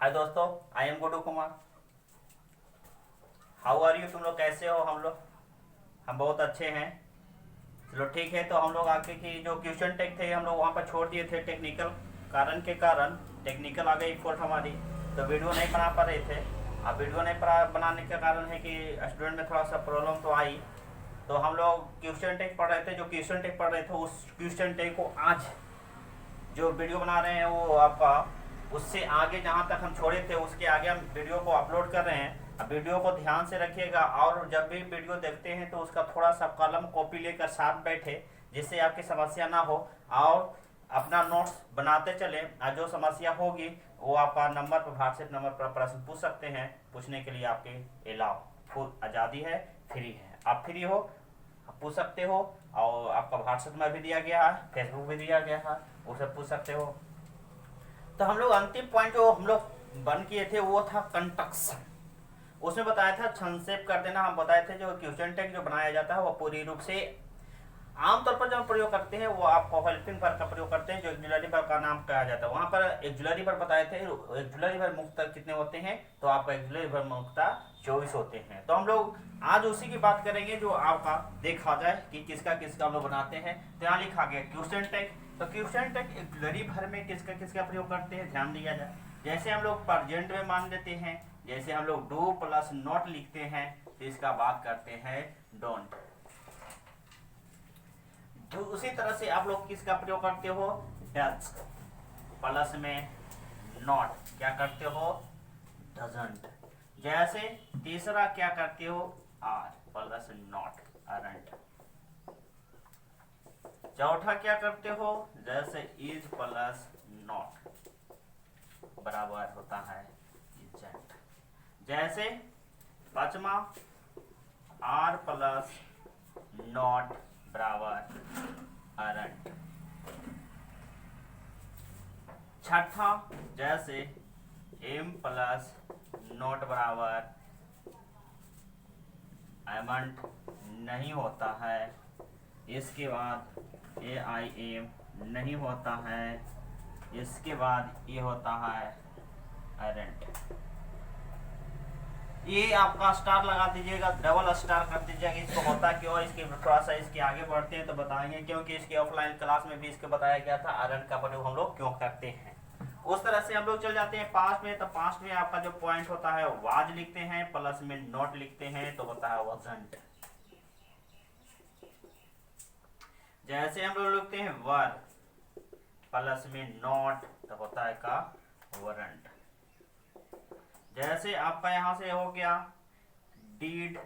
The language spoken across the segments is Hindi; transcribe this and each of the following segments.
हाय दोस्तों, I am Guddu Kumar. How are you? तुम लोग कैसे हो? हम बहुत अच्छे हैं। चलो ठीक है, तो हम लोग आगे की जो क्वेश्चन टेक थे हम लोग वहाँ पर छोड़ दिए थे। टेक्निकल कारण टेक्निकल आ गई फॉल्ट हमारी, तो वीडियो नहीं बना पा रहे थे। अब वीडियो नहीं बनाने का कारण है कि स्टूडेंट में थोड़ा सा प्रॉब्लम तो आई। तो हम लोग क्वेश्चन टेक पढ़ रहे थे, जो क्वेश्चन टेक पढ़ रहे थे उस क्वेश्चन टेक को आज जो वीडियो बना रहे हैं वो आपका उससे आगे जहाँ तक हम छोड़े थे उसके आगे हम वीडियो को अपलोड कर रहे हैं। अब वीडियो को ध्यान से रखिएगा और जब भी वीडियो देखते हैं तो उसका थोड़ा सा कलम कॉपी लेकर साथ बैठे, जिससे आपकी समस्या ना हो, और अपना नोट्स बनाते चले। और जो समस्या होगी वो आपका नंबर पर, व्हाट्सएप नंबर पर प्रश्न पूछ सकते हैं। पूछने के लिए आपके अलाउ फुल आज़ादी है, फ्री है। आप फ्री हो, आप पूछ सकते हो। और आपका व्हाट्सएप में भी दिया गया है, फेसबुक भी दिया गया है, उसे पूछ सकते हो। तो हम लोग अंतिम पॉइंट जो हम लोग बन किए थे वो था कंस्ट्रक्शन। उसमें बताया था, संक्षेप कर देना, हम बताए थे जो क्वेश्चन टेक जो बनाया जाता है वो पूरी रूप से आमतौर पर जब प्रयोग करते हैं वो आपको हेल्पिंग वर्ब का प्रयोग करते हैं, जो एक्जुलरी वर्ब का नाम कहा जाता है। वहाँ पर एक्जुलरी वर्ब बताए थे, एक्जुलरी वर्ब मुक्ता कितने होते हैं, तो आपका एक्जुलरी वर्ब मुक्ता 24 होते हैं। तो हम लोग आज उसी की बात करेंगे जो आपका देखा जाए कि किसका किसका हम लोग बनाते हैं। तो यहाँ लिखा गया क्वेश्चन टेक। तो क्वेश्चन टेक एक्जुलरी वर्ब में किसका किसका प्रयोग करते हैं, ध्यान दिया जाए। जैसे हम लोग प्रेजेंट में मान लेते हैं, जैसे हम लोग डू प्लस नॉट लिखते हैं तो इसका बात करते हैं डोंट। उसी तरह से आप लोग किसका प्रयोग करते हो, डज प्लस में नॉट क्या करते हो, डजंट। जैसे तीसरा क्या करते हो, आर प्लस नॉट अरंट। चौथा क्या करते हो, जैसे इज प्लस नॉट बराबर होता है इजेंट। जैसे पांचवा आर प्लस नॉट बराबर अरंट। छठा जैसे एम प्लस नॉट बराबर एमंट नहीं होता है। इसके बाद ए आई एम नहीं होता है। इसके बाद ये होता है अरंट। ये आपका स्टार लगा दीजिएगा, डबल स्टार कर दीजिएगा। इसको होता क्यों, इसके थोड़ा सा इसके आगे बढ़ते हैं तो बताएंगे, क्योंकि इसके ऑफलाइन क्लास में भी इसको बताया गया था अरंट का प्रयोग हम लोग क्यों करते हैं। उस तरह से हम लोग चल जाते हैं पास्ट में। तो पास्ट में आपका जो पॉइंट होता है वाज लिखते हैं, प्लस में नॉट लिखते हैं तो होता है वजंट। जैसे हम लोग लिखते हैं वर प्लस में नॉट तो होता है का वरंट। जैसे आपका यहां से हो गया डीड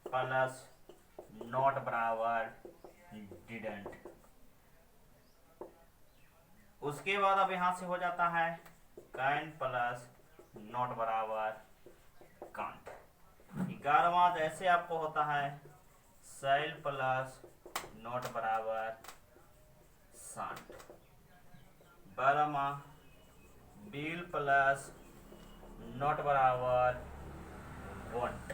प्लस नॉट बराबर डिडंट। उसके बाद अब यहां से हो जाता है कैन प्लस नॉट बराबर कांट। 11वां जैसे आपको होता है सेल प्लस नॉट बराबर सांट। 12वां बिल प्लस नॉट बराबर वॉन्ट।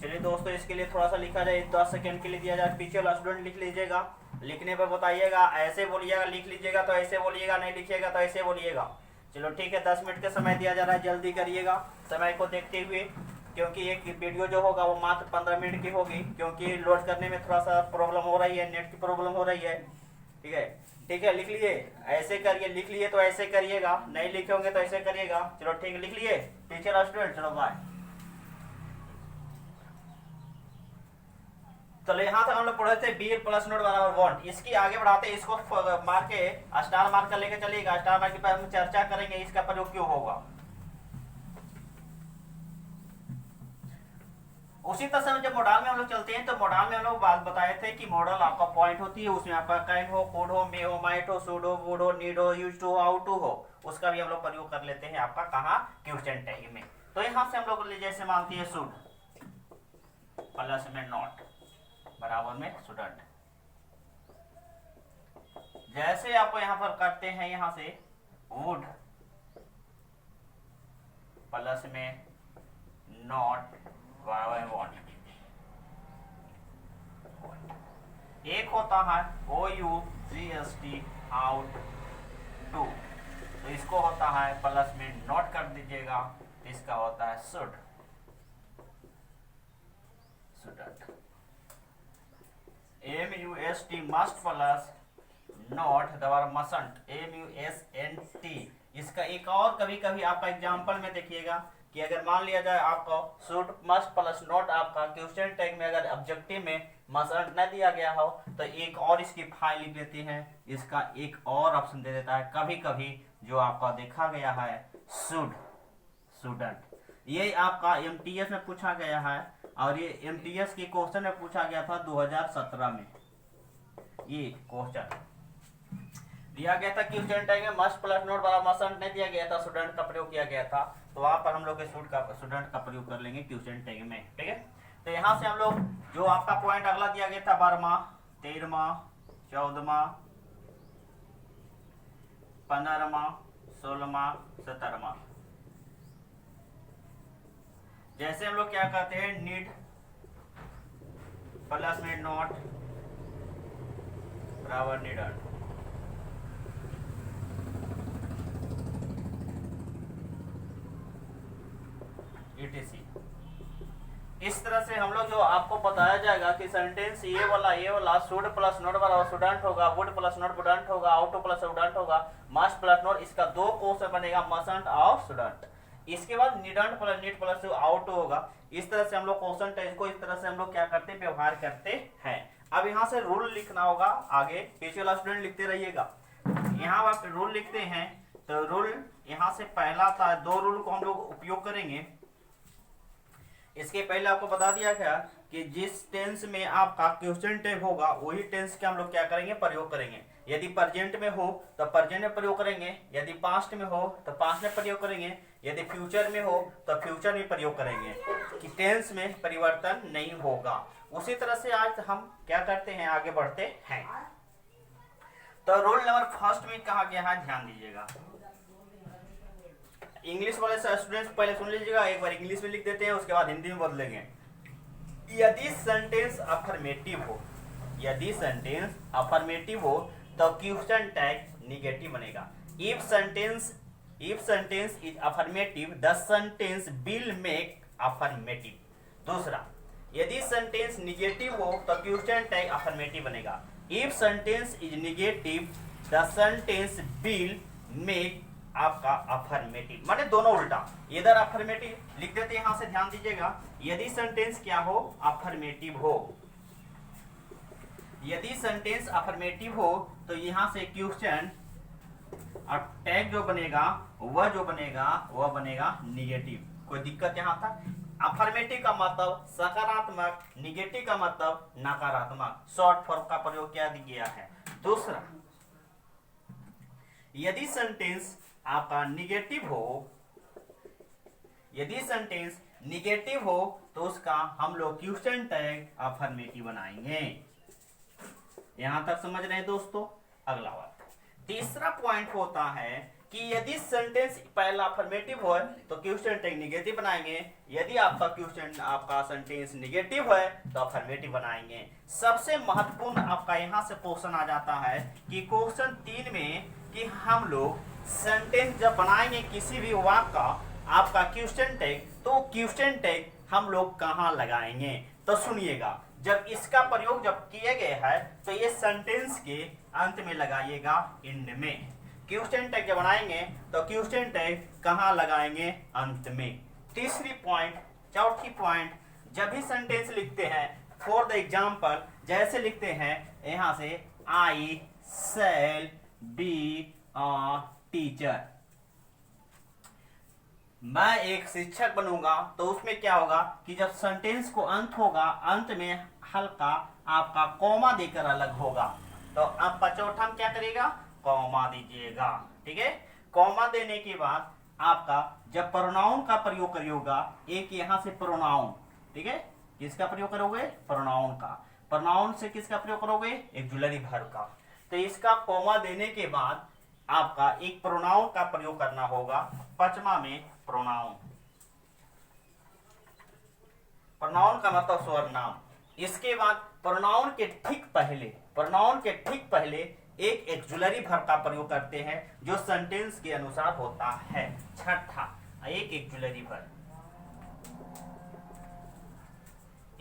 चलिए दोस्तों, इसके लिए थोड़ा सा लिखा जाए, 10 सेकेंड के लिए दिया जाए। पीछे वाला स्टूडेंट लिख लीजिएगा, लिखने पर बताइएगा। ऐसे बोलिएगा, लिख लीजिएगा तो ऐसे बोलिएगा, नहीं लिखिएगा तो ऐसे बोलिएगा। चलो ठीक है, 10 मिनट का समय दिया जा रहा है, जल्दी करिएगा समय को देखते हुए, क्योंकि एक वीडियो जो होगा वो मात्र 15 मिनट की होगी, क्योंकि लोड करने में थोड़ा सा प्रॉब्लम हो रही है, नेट की प्रॉब्लम हो रही है। ठीक है, ठीक है, लिख लिए, ऐसे करिए। लिख लिए तो ऐसे करिएगा, नहीं लिखे होंगे तो ऐसे करिएगा। चलो ठीक है, लिख लिए टीचर स्टूडेंट, चलो बाय। चलो यहाँ तक हम लोग पढ़े थे बी प्लस नोट बराबर वॉन्ट। इसकी आगे बढ़ाते, इसको मार के स्टार मार्क कर लेके चलिएगा। स्टार मार्क के बाद हम चर्चा करेंगे इसका प्रयोग क्यों होगा। उसी तरह से जब मॉडल में हम लोग चलते हैं तो मॉडल में हम लोग बात बताए थे कि मॉडल आपका पॉइंट होती है, उसमें आपका कैन हो, कोड हो, मे हो, माइट हो, सुड हो, वुड हो, नीड हो, यूज टू हो, हाउ टू हो, उसका भी हम लोग प्रयोग कर लेते हैं आपका कहाँ, क्वेश्चन टैग में। तो यहाँ से हम लोग जैसे मानती है शुड प्लस में नॉट बराबर में स्टूडेंट। जैसे आपको यहाँ पर करते हैं, यहाँ से वुड प्लस में नॉट बराबर वॉन्ट। एक होता है OUGST आउट टू, तो इसको होता है प्लस में नोट कर दीजिएगा, इसका होता है should, student. MUST must plus not दोबारा मसंट, MUSNT। इसका एक और कभी कभी आपका एग्जाम्पल में देखिएगा कि अगर मान लिया जाए आपको शुड मस्ट प्लस नॉट आपका क्वेश्चन टैग में अगर ऑब्जेक्टिव में मसंट न दिया गया हो तो एक और इसकी फाइल लिख लेते हैं, इसका एक और ऑप्शन दे देता है कभी कभी जो आपका देखा गया है शुड, स्टूडेंट। ये आपका MTS में पूछा गया है और ये MTS के क्वेश्चन में पूछा गया था 2017 में। ये क्वेश्चन दिया गया था क्वेश्चन टैग में मस्ट प्लस नोट वाला मसंट नहीं दिया गया था, स्टूडेंट का प्रयोग किया गया था, तो वहां पर हम लोग स्टूडेंट का प्रयोग कर लेंगे क्वेश्चन टैग में, ठीक है। तो यहाँ से हम लोग जो आपका पॉइंट अगला दिया गया था 12वां 13वां 14वां 15वां 16वां 17वां, जैसे हम लोग क्या कहते हैं नीड प्लस में नॉट बराबर नीडड, etc। इस तरह से हम लोग जो आपको बताया जाएगा कि सेंटेंस ये वाला शुड प्लस नॉट वाला स्टूडेंट होगा, वुड प्लस नॉट वुडंट होगा, आउट प्लस स्टूडेंट होगा, मस्ट प्लस नॉट, इसका दो क्वेश्चन बनेगा मसंट और स्टूडेंट। इसके बाद needn't plus need plus out होगा। इस तरह से हम लोग क्वेश्चन टैग को इस तरह से हम लोग क्या करते हैं, व्यवहार करते हैं। अब यहाँ से रूल लिखना होगा, आगे पीछे वाला स्टूडेंट लिखते रहिएगा। यहाँ आप रूल लिखते हैं तो रूल यहाँ से पहला था, दो रूल को हम लोग उपयोग करेंगे। इसके पहले आपको बता दिया गया कि जिस टेंस में आपका क्वेश्चन टैग होगा वही टेंस के हम लोग क्या करेंगे, प्रयोग करेंगे। यदि प्रेजेंट में हो तो प्रेजेंट में प्रयोग करेंगे, यदि पास्ट में हो तो पास्ट में प्रयोग करेंगे, यदि फ्यूचर में हो तो फ्यूचर में प्रयोग करेंगे, कि टेंस में परिवर्तन नहीं होगा। उसी तरह से आज हम क्या करते हैं, आगे बढ़ते हैं। तो रोल नंबर फर्स्ट में कहा गया है, ध्यान दीजिएगा। इंग्लिश वाले स्टूडेंट्स पहले सुन लीजिएगा, एक बार इंग्लिश में लिख देते हैं, उसके बाद हिंदी में बदलेंगे। यदि सेंटेंस अफर्मेटिव हो, यदि सेंटेंस अफर्मेटिव हो तो क्वेश्चन टैग निगेटिव बनेगा। If sentence is affirmative the sentence will make affirmative. दूसरा, यदि सेंटेंस निगेटिव हो तो क्वेश्चन टैग अफर्मेटिव बनेगा। If sentence is negative the sentence will make आपका अफर्मेटिव, माने दोनों उल्टा। इधर अफर्मेटिव लिख देते हैं, यहां से ध्यान दीजिएगा। यदि सेंटेंस क्या हो, अफर्मेटिव हो, यदि सेंटेंस अफर्मेटिव हो तो यहां से क्वेश्चन और टैग जो बनेगा वह बनेगा निगेटिव। कोई दिक्कत यहां तक? अफर्मेटिव का मतलब सकारात्मक, निगेटिव का मतलब नकारात्मक, शॉर्ट फॉर्म का प्रयोग किया गया है। दूसरा, यदि सेंटेंस आपका निगेटिव हो, यदि सेंटेंस निगेटिव हो तो उसका हम लोग क्वेश्चन टैग अफर्मेटिव बनाएंगे। यहां तक समझ रहे हैं दोस्तों? अगला बात, तीसरा पॉइंट होता है कि यदि सेंटेंस पहला अफर्मेटिव हो तो क्वेश्चन टैग निगेटिव बनाएंगे, यदि आपका सेंटेंस निगेटिव है तो अफर्मेटिव बनाएंगे। सबसे महत्वपूर्ण आपका यहां से क्वेश्चन आ जाता है कि क्वेश्चन 3 में कि हम लोग सेंटेंस जब बनाएंगे किसी भी वाक्य का आपका क्वेश्चन टैग, तो क्वेश्चन टैग हम लोग कहां लगाएंगे? तो सुनिएगा, जब इसका प्रयोग जब किए गए है तो ये सेंटेंस के अंत में लगाइएगा, एंड में। क्वेश्चन टैग जब बनाएंगे तो क्वेश्चन टैग कहां लगाएंगे? अंत में। चौथी पॉइंट, जब भी सेंटेंस लिखते हैं, फॉर द एग्जाम्पल जैसे लिखते हैं यहां से आई शैल बी अ टीचर, मैं एक शिक्षक बनूंगा, तो उसमें क्या होगा कि जब सेंटेंस को अंत होगा, अंत में हल्का आपका कॉमा देकर अलग होगा, तो आपका चौथा में क्या करेगा? कॉमा दीजिएगा, ठीक है। कॉमा देने के बाद आपका जब प्रोनाउन का प्रयोग करिएगा, एक यहां से प्रोनाउन, ठीक है, किसका प्रयोग करोगे? प्रोनाउन का। प्रोनाउन से किसका प्रयोग करोगे? एक्जुलरी वर्ब का। तो इसका कॉमा देने के बाद आपका एक प्रोनाउन का प्रयोग करना होगा। पांचवा में प्रोनाउन, प्रोनाउन का मतलब सर्वनाम। इसके बाद प्रोनाउन के ठीक पहले एक एक्जुलरी वर्ब का प्रयोग करते हैं जो सेंटेंस के अनुसार होता है। छठा, एक एक्जुलरी वर्ब,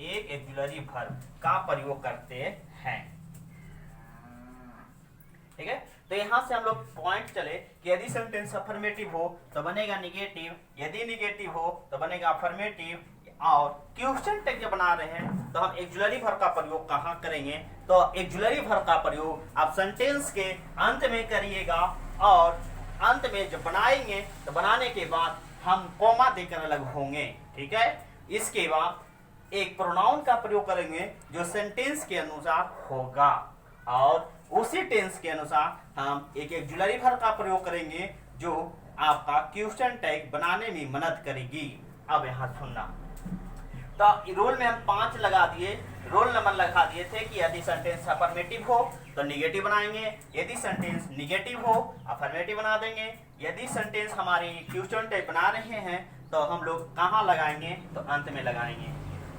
एक एक्जुलरी वर्ब का प्रयोग करते हैं। ठीक है, तो यहां से हम लोग पॉइंट चले कि यदि सेंटेंस अफर्मेटिव हो तो बनेगा निगेटिव, यदि निगेटिव हो तो बनेगा अफर्मेटिव। और क्वेश्चन टैग जब बना रहे हैं तो हम एक्जुलरी वर्ब का प्रयोग कहां करेंगे? तो एक्जुलरी वर्ब का प्रयोग आप सेंटेंस के अंत में करिएगा, और अंत में जब बनाएंगे तो बनाने के बाद हम कॉमा देकर अलग होंगे। ठीक है, इसके बाद एक प्रोनाउन का प्रयोग करेंगे जो सेंटेंस के अनुसार होगा, और उसी टेंस के अनुसार हम एक एक्जुलरी वर्ब का प्रयोग करेंगे जो आपका क्वेश्चन टैग बनाने में मदद करेगी। अब यहां सुनना, तो रोल में हम 5 लगा दिए, रोल नंबर लगा दिए थे कि यदि सेंटेंस अफर्मेटिव हो तो निगेटिव बनाएंगे, यदि सेंटेंस निगेटिव हो अफर्मेटिव बना देंगे, यदि सेंटेंस हमारी क्वेश्चन टैग बना रहे हैं तो हम लोग कहाँ लगाएंगे? तो अंत में लगाएंगे,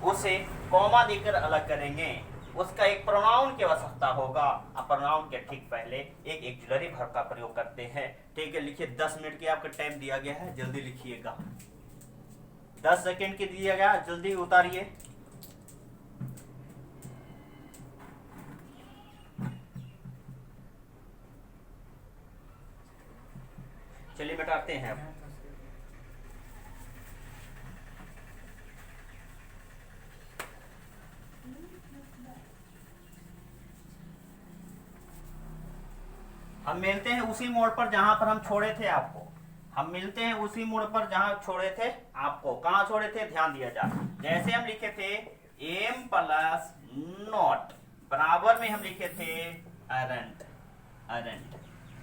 उसे कॉमा देकर अलग करेंगे, उसका एक प्रोनाउन की आवश्यकता होगा। अब प्रोनाउन के ठीक पहले एक एक्जुलरी वर्ब का प्रयोग करते हैं। ठीक है, लिखिए 10 मिनट की आपका टाइम दिया गया है, जल्दी लिखिएगा। 10 सेकेंड की दिया गया, जल्दी उतारिए। चलिए बैठाते हैं अब। हम मिलते हैं उसी मोड़ पर जहां पर हम छोड़े थे आपको, हम मिलते हैं उसी मोड़ पर जहां छोड़े थे आपको। कहां छोड़े थे? ध्यान दिया जाए। जैसे हम लिखे थे एम प्लस नॉट, बराबर में हम लिखे थे अरेंट, अरेंट।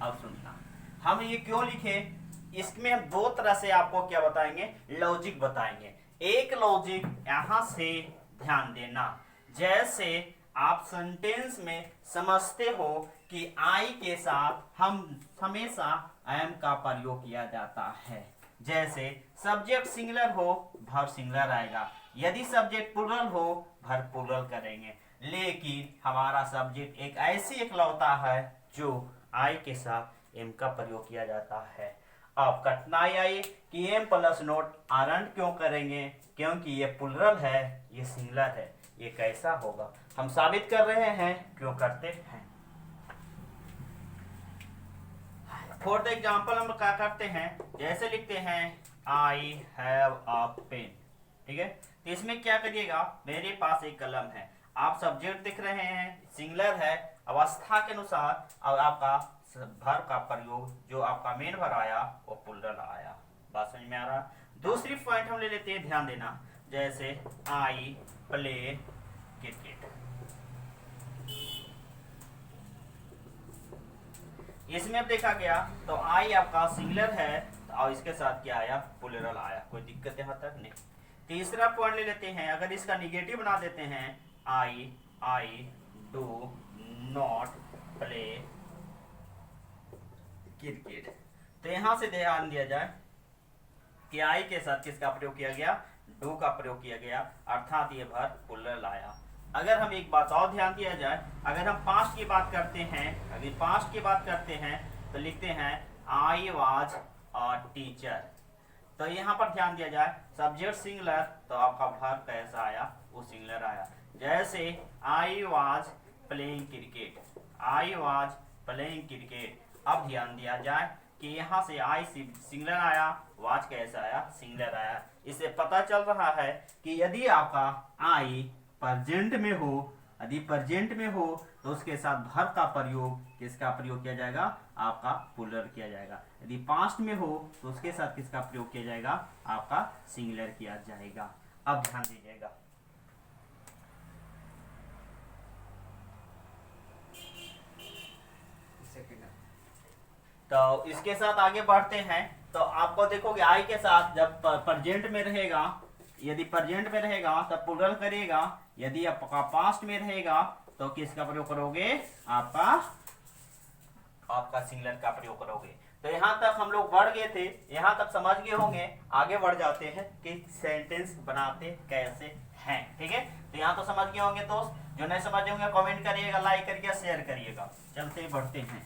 अब सुनना, हम ये क्यों लिखे? इसमें हम 2 तरह से आपको क्या बताएंगे? लॉजिक बताएंगे। एक लॉजिक यहां से ध्यान देना, जैसे आप सेंटेंस में समझते हो कि आई के साथ हम हमेशा एम का प्रयोग किया जाता है। जैसे सब्जेक्ट सिंगुलर हो वर्ब सिंगुलर आएगा, यदि सब्जेक्ट प्लुरल हो वर्ब प्लुरल करेंगे। लेकिन हमारा सब्जेक्ट एक ऐसी इकलौता है जो आई के साथ एम का प्रयोग किया जाता है। अब कठिनाई आई कि एम प्लस नोट आरंट क्यों करेंगे? क्योंकि ये प्लुरल है, ये सिंगुलर है। ये कैसा होगा? हम साबित कर रहे हैं क्यों करते हैं। फोर्थ एग्जाम्पल हम क्या करते हैं? जैसे लिखते हैं आई हैव अ पेन। ठीक है, तो इसमें क्या करिएगा? मेरे पास एक कलम है, आप सब्जेक्ट दिख रहे हैं, सिंगुलर है, अवस्था के अनुसार और आपका वर्ब का प्रयोग जो आपका मेन वर्ब आया वो प्लुरल आया। बात समझ में आ रहा? दूसरी पॉइंट हम ले लेते हैं, ध्यान देना। जैसे आई प्ले क्रिकेट, इसमें अब देखा गया तो आई आपका सिंगुलर है और इसके साथ क्या आया? प्लुरल आया। कोई दिक्कत यहाँ तक नहीं। तीसरा पॉइंट ले लेते हैं, अगर इसका निगेटिव बना देते हैं I do not play cricket, तो यहां से ध्यान दिया जाए कि आई के साथ किसका प्रयोग किया गया? डू का प्रयोग किया गया, अर्थात ये वर्ब प्लुरल आया। अगर हम एक बात और ध्यान दिया जाए, अगर हम पास्ट की बात करते हैं, अगर पास्ट की बात करते हैं तो लिखते हैं आई वाज अ टीचर। तो यहाँ पर ध्यान दिया जाए, सब्जेक्ट सिंगुलर तो आपका वर्ब कैसा आया? वो सिंगुलर आया। जैसे I was playing cricket, I was playing cricket. अब ध्यान दिया जाए कि यहाँ से आई सिंगुलर आया, वाज कैसा आया? सिंगुलर आया। इससे पता चल रहा है कि यदि आपका आई प्रेजेंट में हो, यदि प्रेजेंट में हो तो उसके साथ वर्ब का प्रयोग किसका प्रयोग किया जाएगा? आपका प्लुरल किया जाएगा। यदि पास्ट में हो तो उसके साथ किसका प्रयोग किया जाएगा? आपका सिंगुलर किया जाएगा। अब ध्यान दीजिएगा, तो इसके साथ आगे बढ़ते हैं। तो आपको देखोगे आई के साथ जब प्रेजेंट में रहेगा, यदि प्रेजेंट में रहेगा तब प्लुरल करिएगा, यदि आपका पास्ट में रहेगा तो किसका प्रयोग करोगे? आपका सिंगुलर का प्रयोग करोगे। तो यहाँ तक हम लोग बढ़ गए थे, यहाँ तक समझ गए होंगे। आगे बढ़ जाते हैं कि सेंटेंस बनाते कैसे हैं। ठीक है, तो यहाँ तो समझ गए होंगे दोस्त। जो नहीं समझ होंगे कमेंट करिएगा, लाइक करिएगा, शेयर करिएगा। चलते बढ़ते हैं।